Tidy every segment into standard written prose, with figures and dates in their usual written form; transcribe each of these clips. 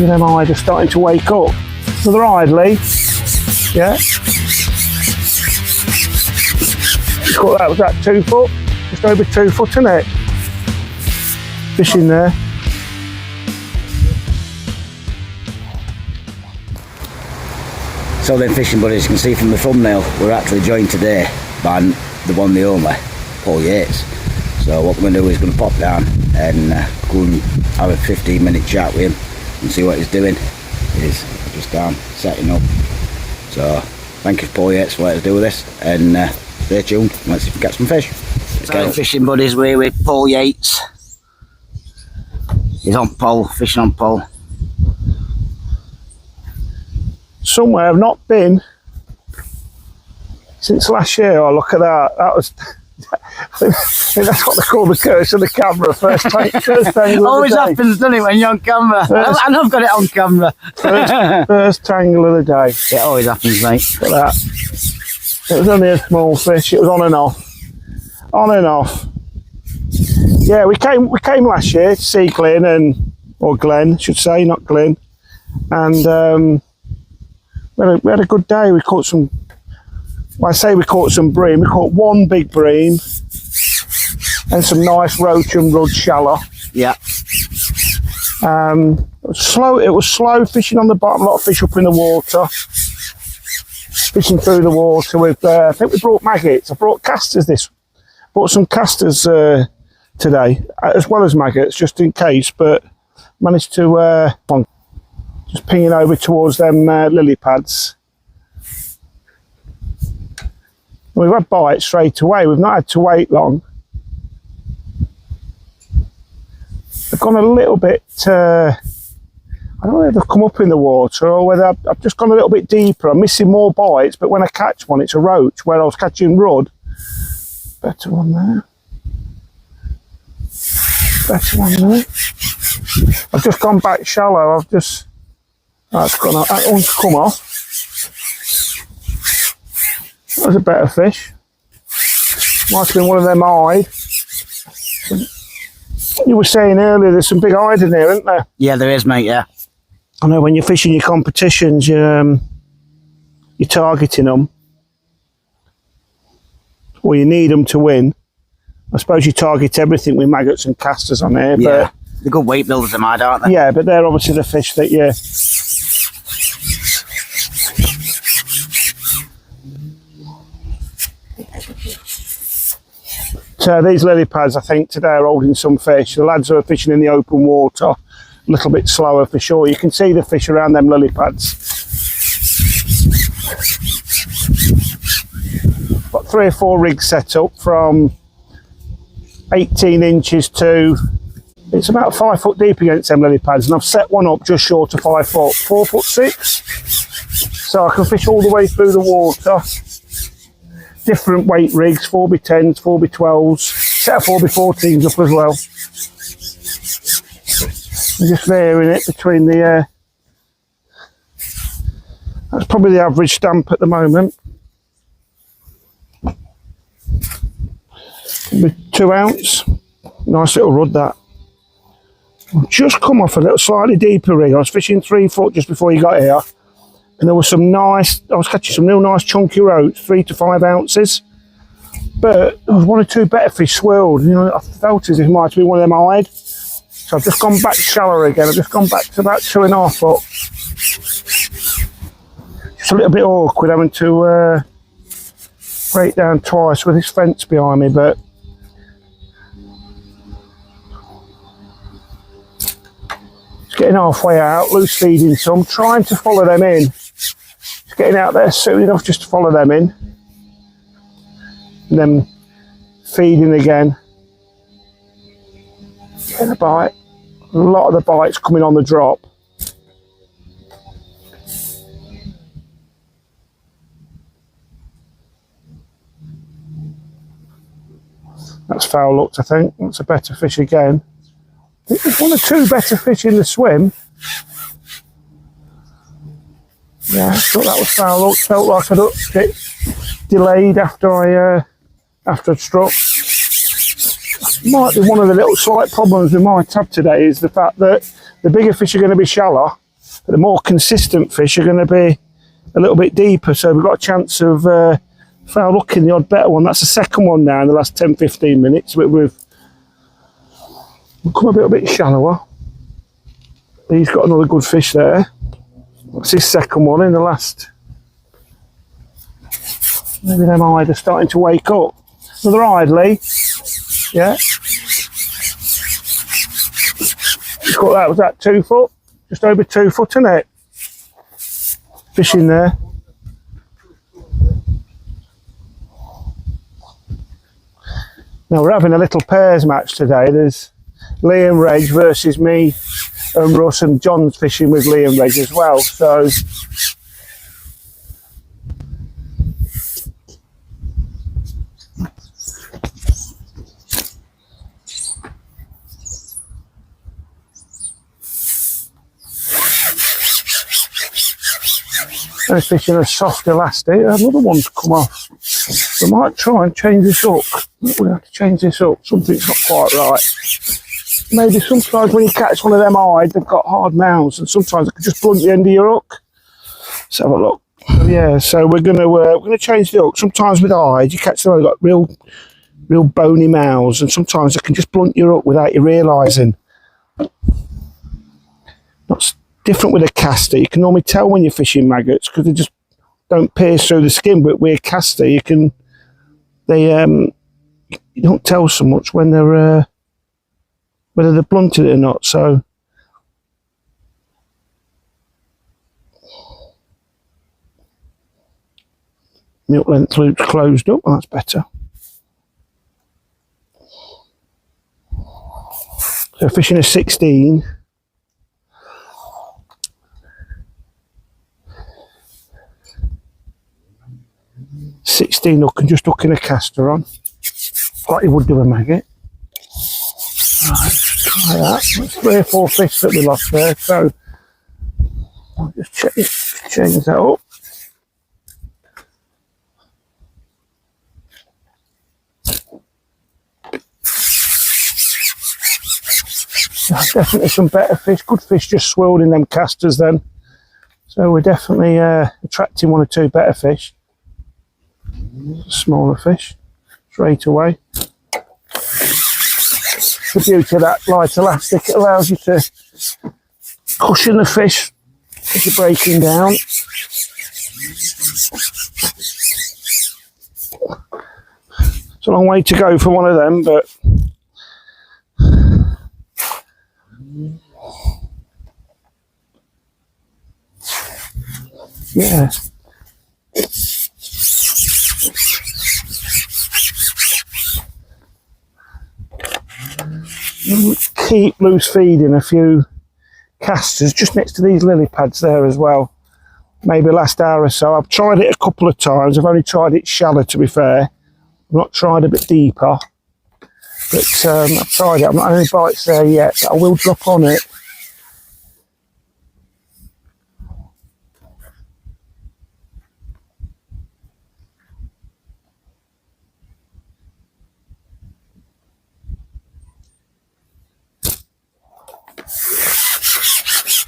Maybe them eyes are starting to wake up. Another idly. Yeah. Just got that, was that 2 foot? Just over 2 foot, isn't it? Fishing there. So then, fishing buddies, you can see from the thumbnail, we're actually joined today by the one, the only, Paul Yates. So what we're going to do is going to pop down and go and have a 15-minute chat with him and see what he's doing. He's just down, setting up. So thank you, Paul Yates, for letting us do this, and stay tuned, let's see if we get some fish. Let's go. Fishing buddies, we're with Paul Yates. He's on pole, fishing on pole. Somewhere I've not been since last year. Oh, look at that. That was, I think that's what they call the curse of the camera. First tangle Always happens, doesn't it, when you're on camera? And I've got it on camera. First tangle of the day. It always happens, mate. Look at that. It was only a small fish. It was on and off. On and off. Yeah, we came last year to see GLEN, or GLEN, I should say, not GLEN. And we had a good day. We caught some, well, I say we caught some bream. We caught one big bream and some nice roach and rudd shallow. Yeah. It was slow fishing on the bottom, a lot of fish up in the water. Fishing through the water with, I think we brought maggots. I brought casters brought some casters today, as well as maggots, just in case, but managed to, just pinging over towards them lily pads. We've had bites straight away. We've not had to wait long. They've gone a little bit, I don't know if they've come up in the water or whether I've just gone a little bit deeper. I'm missing more bites, but when I catch one, it's a roach. Where I was catching rudd, better one there. Better one there. I've just gone back shallow. That's gone off. That one's come off. That was a better fish. Might have been one of them eyed. You were saying earlier there's some big eyed in there, isn't there? Yeah, there is, mate, yeah. I know when you're fishing your competitions, you're targeting them. Or you need them to win. I suppose you target everything with maggots and casters on there. Yeah, but they're good weight builders, them eyed, aren't they? Yeah, but they're obviously the fish that you... So these lily pads, I think, today are holding some fish. The lads who are fishing in the open water, a little bit slower for sure. You can see the fish around them lily pads. Got 3 or 4 rigs set up from 18 inches to, it's about 5 foot deep against them lily pads, and I've set one up just short of 5 foot, 4'6", so I can fish all the way through the water. Different weight rigs, 4x10s, 4x12s, set 4x14s up as well. I'm just varying it between the, that's probably the average stamp at the moment. 2 ounce, nice little rudd that. I've just come off a little slightly deeper rig. I was fishing 3 foot just before you got here. And there was some nice, I was catching some real nice chunky roach, 3 to 5 ounces. But there was 1 or 2 better fish swirled. You know, I felt as if it might be one of them eyed. So I've just gone back shallower again. I've just gone back to about 2.5 foot. Just a little bit awkward having to break down twice with this fence behind me, but it's getting halfway out, loose feeding some, trying to follow them in. Just getting out there soon enough just to follow them in. And then feeding again. Getting a bite. A lot of the bites coming on the drop. That's foul looked, I think. That's a better fish again. I think there's 1 or 2 better fish in the swim. Yeah, I thought that was foul looked. Felt like I'd upped it. Delayed after I'd struck. Might be one of the little slight problems we might have today is the fact that the bigger fish are going to be shallow But the more consistent fish are going to be a little bit deeper, so we've got a chance of foul hooking the odd better one. That's the second one now in the last 10-15 minutes. We've come a little bit shallower. He's got another good fish there. That's his second one in the last. Maybe them eyes are starting to wake up. Another idly. Yeah. That was that 2 foot, just over 2 foot, isn't it? Fish in there. Now we're having a little pairs match today. There's Lee and Reg versus me and Russ, and John's fishing with Lee and Reg as well. So they're fishing a soft elastic. Another one's come off. We might try and change this up. We have to change this up. Something's not quite right. Maybe sometimes when you catch one of them eyes, they've got hard mouths, and sometimes it can just blunt the end of your hook. Let's have a look. Yeah, so we're gonna change the hook. Sometimes with eyes, you catch them, they've got real bony mouths, and sometimes they can just blunt your hook without you realising. That's different with a caster. You can normally tell when you're fishing maggots because they just don't pierce through the skin. But with a caster, you don't tell so much when they're whether they're blunted or not. So milk length loop's closed up. Well, that's better. So fishing a 16. 16 hook and just hooking a caster on, like you would do a maggot. Right, let's try that. That's 3 or 4 fish that we lost there, so I'll just change that up. Definitely some better fish. Good fish just swirled in them casters then. So we're definitely attracting 1 or 2 better fish. Smaller fish straight away. The beauty of that light elastic, it allows you to cushion the fish as you're breaking down. It's a long way to go for one of them, but yeah. Keep loose feeding a few casters just next to these lily pads there as well. Maybe last hour or so. I've tried it a couple of times. I've only tried it shallow, to be fair. I've not tried a bit deeper, but I've tried it. I've not had any bites there yet, but I will drop on it.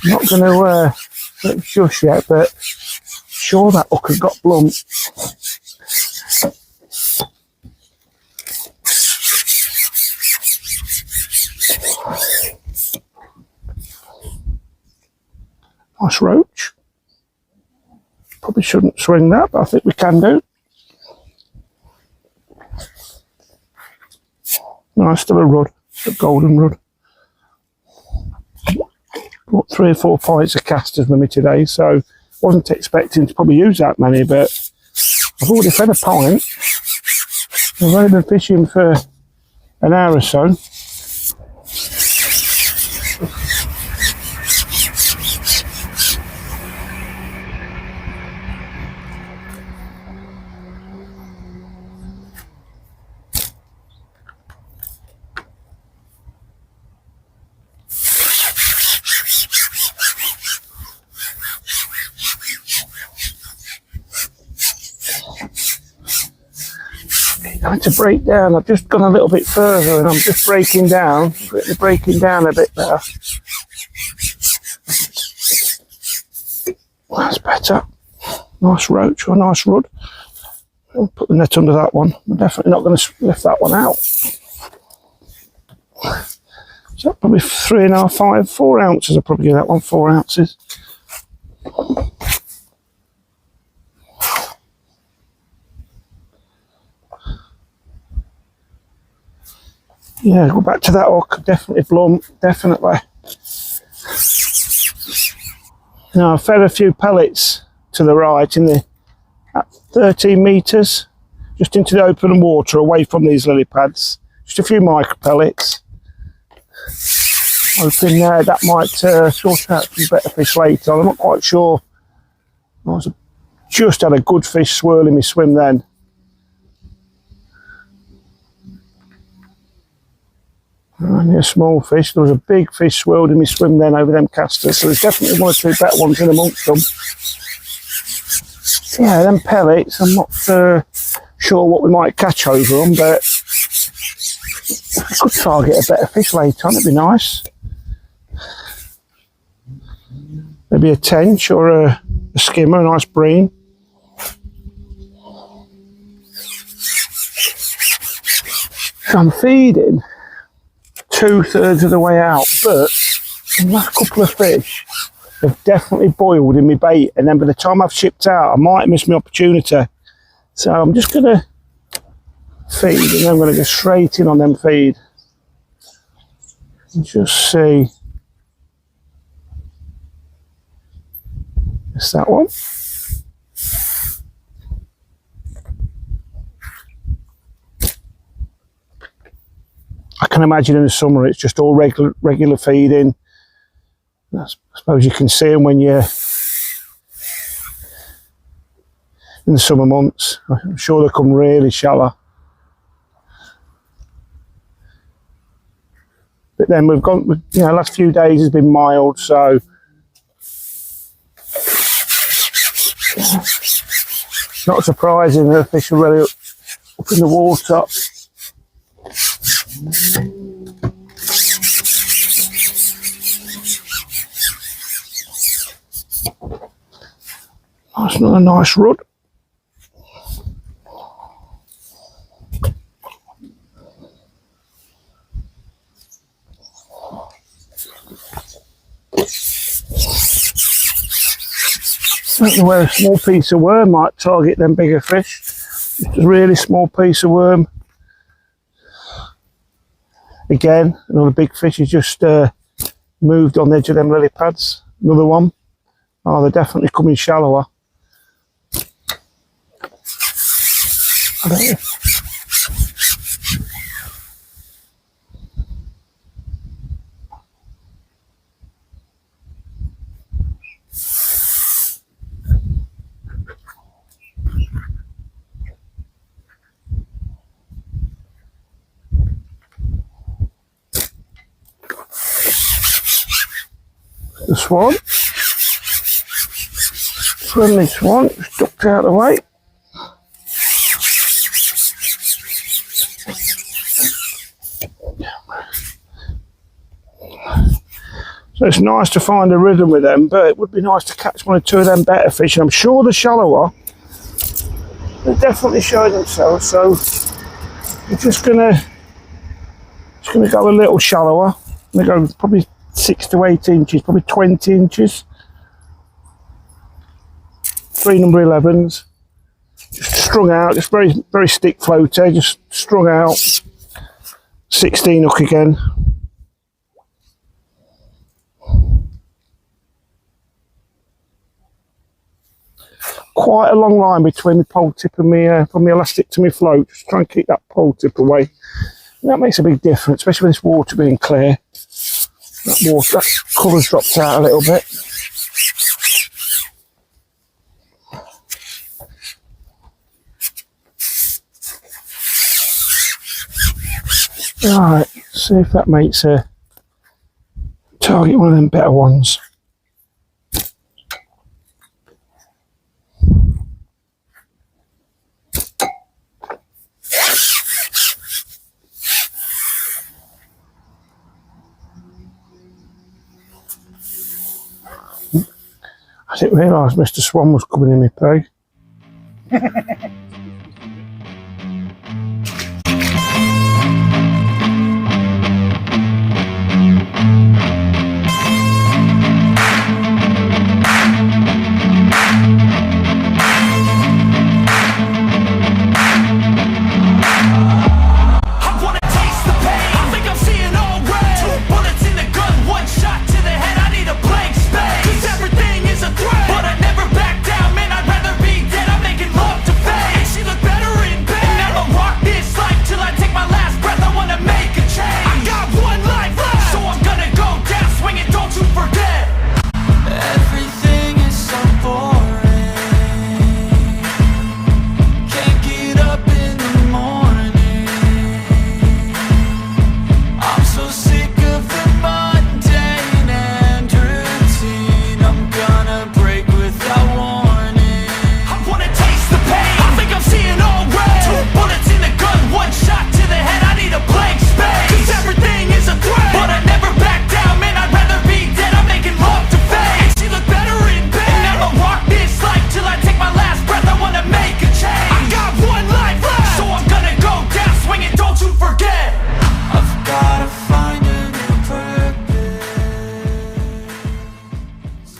I'm not going to shush yet, but sure that hook has got blunt. Nice roach. Probably shouldn't swing that, but I think we can do. Nice, still a rudd, a golden rudd. Brought 3 or 4 pints of casters with me today, so wasn't expecting to probably use that many, but I've already fed a pint. I've only been fishing for an hour or so. Trying to break down. I've just gone a little bit further and I'm just breaking down. Breaking down a bit better. That's better. Nice roach or a nice rud. I'll put the net under that one. I'm definitely not going to lift that one out. So probably 3.5, 5, 4 ounces. I'll probably give that one 4 ounces. Yeah, go back to that hook. Definitely plump. Definitely. Now I've fed a few pellets to the right in the at 13 metres, just into the open water away from these lily pads. Just a few micro pellets. Hoping that might sort out some better fish later on. I'm not quite sure. Just had a good fish swirling me swim then. Only a small fish. There was a big fish swirled in me swim then over them casters. So there's definitely 1 or 2 better ones in amongst them. Yeah, them pellets, I'm not sure what we might catch over them, but I could target a better fish later on, it'd be nice. Maybe a tench or a skimmer, a nice bream. So I'm feeding 2/3 of the way out, but the last couple of fish have definitely boiled in my bait, and then by the time I've shipped out I might miss my opportunity. So I'm just going to feed, and then I'm going to go straight in on them feed and just see. It's that one. I can imagine in the summer it's just all regular feeding. I suppose you can see them when you're in the summer months. I'm sure they come really shallow. But then we've gone, you know, the last few days has been mild, so not surprising that the fish are really up in the water. That's another nice rod. I don't know where a small piece of worm might target them bigger fish. Just a really small piece of worm. Again, another big fish has just moved on the edge of them lily pads. Another one. Oh, they're definitely coming shallower. I don't know. The swan. Friendly swan, just ducked out of the way. So it's nice to find a rhythm with them, but it would be nice to catch 1 or 2 of them better fish. And I'm sure the shallower, they're definitely showing themselves. So we're just gonna go a little shallower. I'm gonna go probably 6 to 8 inches, probably 20 inches. 3 number 11s, just strung out, just very stick floater, just strung out. 16 hook again. Quite a long line between the pole tip and me from the elastic to my float. Just try and keep that pole tip away. And that makes a big difference, especially with this water being clear. That colour's dropped out a little bit. Right, see if that makes a target 1 of them better ones. I didn't realise Mr. Swan was coming in my pay.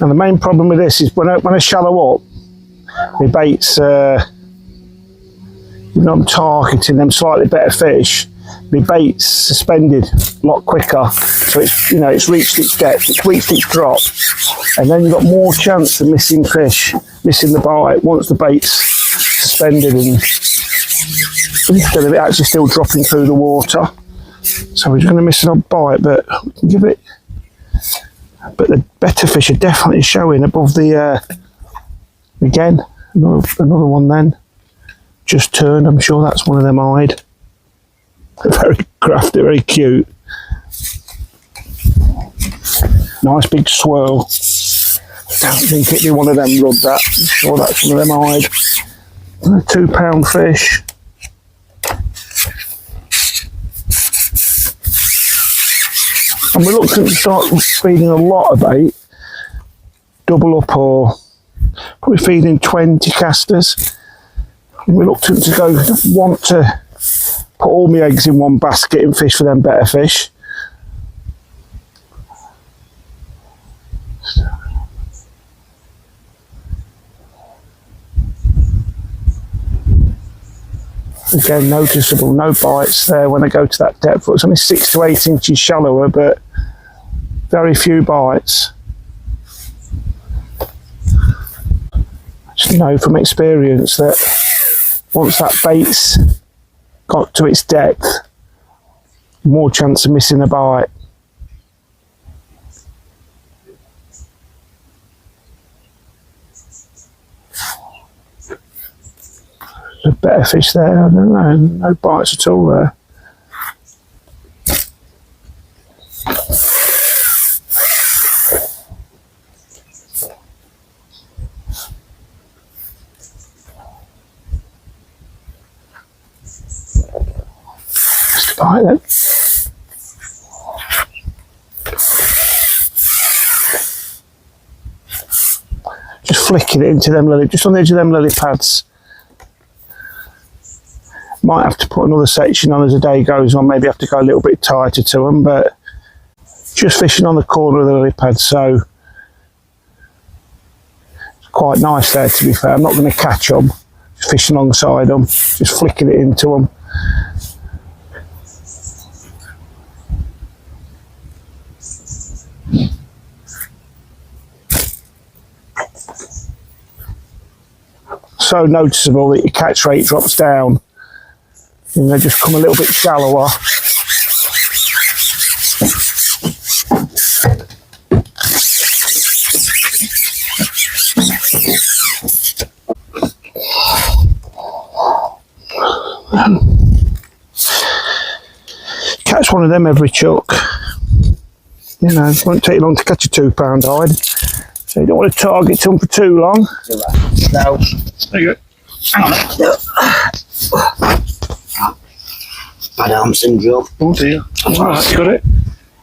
And the main problem with this is when I shallow up, my baits, even though I'm targeting them slightly better fish, my bait's suspended a lot quicker. So it's, you know, it's reached its depth, it's reached its drop, and then you've got more chance of missing fish, missing the bite once the bait's suspended and instead of it actually still dropping through the water. So we're just going to miss an odd bite, but we can give it. But the better fish are definitely showing above the, again, another one then. Just turned, I'm sure that's one of them eyed. Very crafty, very cute. Nice big swirl. Don't think it'd be one of them rubbed that. I'm sure that's one of them eyed. And a 2 pound fish. I'm reluctant to start feeding a lot of bait, double up or probably feeding 20 casters. I'm reluctant to go, I don't want to put all my eggs in one basket and fish for them better fish. Again, noticeable, no bites there when I go to that depth. It's only 6 to 8 inches shallower, but very few bites. I just know from experience that once that bait's got to its depth, more chance of missing a bite. A better fish there, I don't know, no bites at all there. Just a bite then. Just flicking it into them lily, just on the edge of them lily pads. Might have to put another section on as the day goes on, maybe have to go a little bit tighter to them, but just fishing on the corner of the lily pad, so it's quite nice there to be fair. I'm not going to catch them, just fishing alongside them, just flicking it into them. So noticeable that your catch rate drops down. And they just come a little bit shallower. Catch one of them every chuck. You know, it won't take long to catch a 2 pound hide. So you don't want to target them for too long. No. There you go. Hang on. Bad arm syndrome. Oh dear. Alright, got it.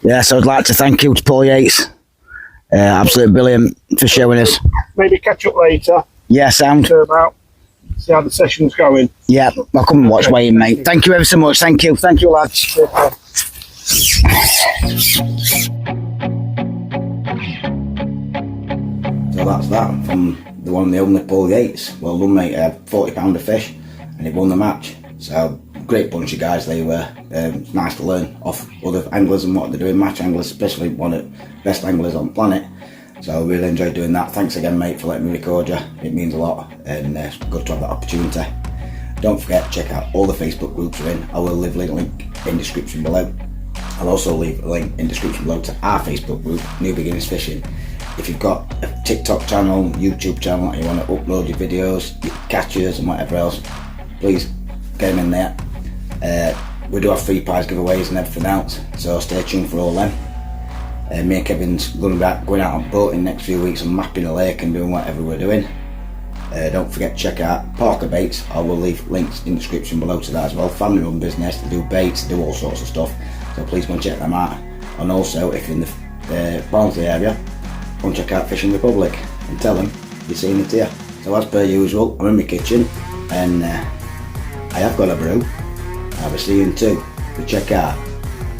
Yes, I'd like to thank you to Paul Yates. Absolutely brilliant for showing us. Maybe catch up later. Yeah, sound. About see how the session's going. Yeah, I'll come and watch weighing, mate. Thank you ever so much. Thank you, lads. So that's that from the one and the only Paul Yates. Well done, mate. £40 of fish, and he won the match. So great bunch of guys they were. It's nice to learn off other anglers and what they're doing. Match anglers, especially one of the best anglers on the planet. So I really enjoyed doing that. Thanks again, mate, for letting me record you. It means a lot, and it's good to have that opportunity. Don't forget, check out all the Facebook groups we're in. I will leave a link in description below. I'll also leave a link in description below to our Facebook group, New Beginners Fishing. If you've got a TikTok channel, YouTube channel, and you want to upload your videos, your catches and whatever else, please get them in there. We do have free prize giveaways and everything else, so stay tuned for all them. Me and Kevin's going out on boating next few weeks and mapping the lake and doing whatever we're doing. Don't forget to check out Parker Baits. I will leave links in the description below to that as well. Family run business, they do baits, they do all sorts of stuff, so please go and check them out. And also, if you're in the Barnsley area, go and check out Fishing Republic and tell them you've seen it here. So as per usual, I'm in my kitchen and I have got a brew. I'll be seeing you too to check out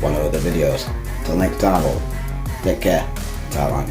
one of the videos. Till next time all, take care, Thailand.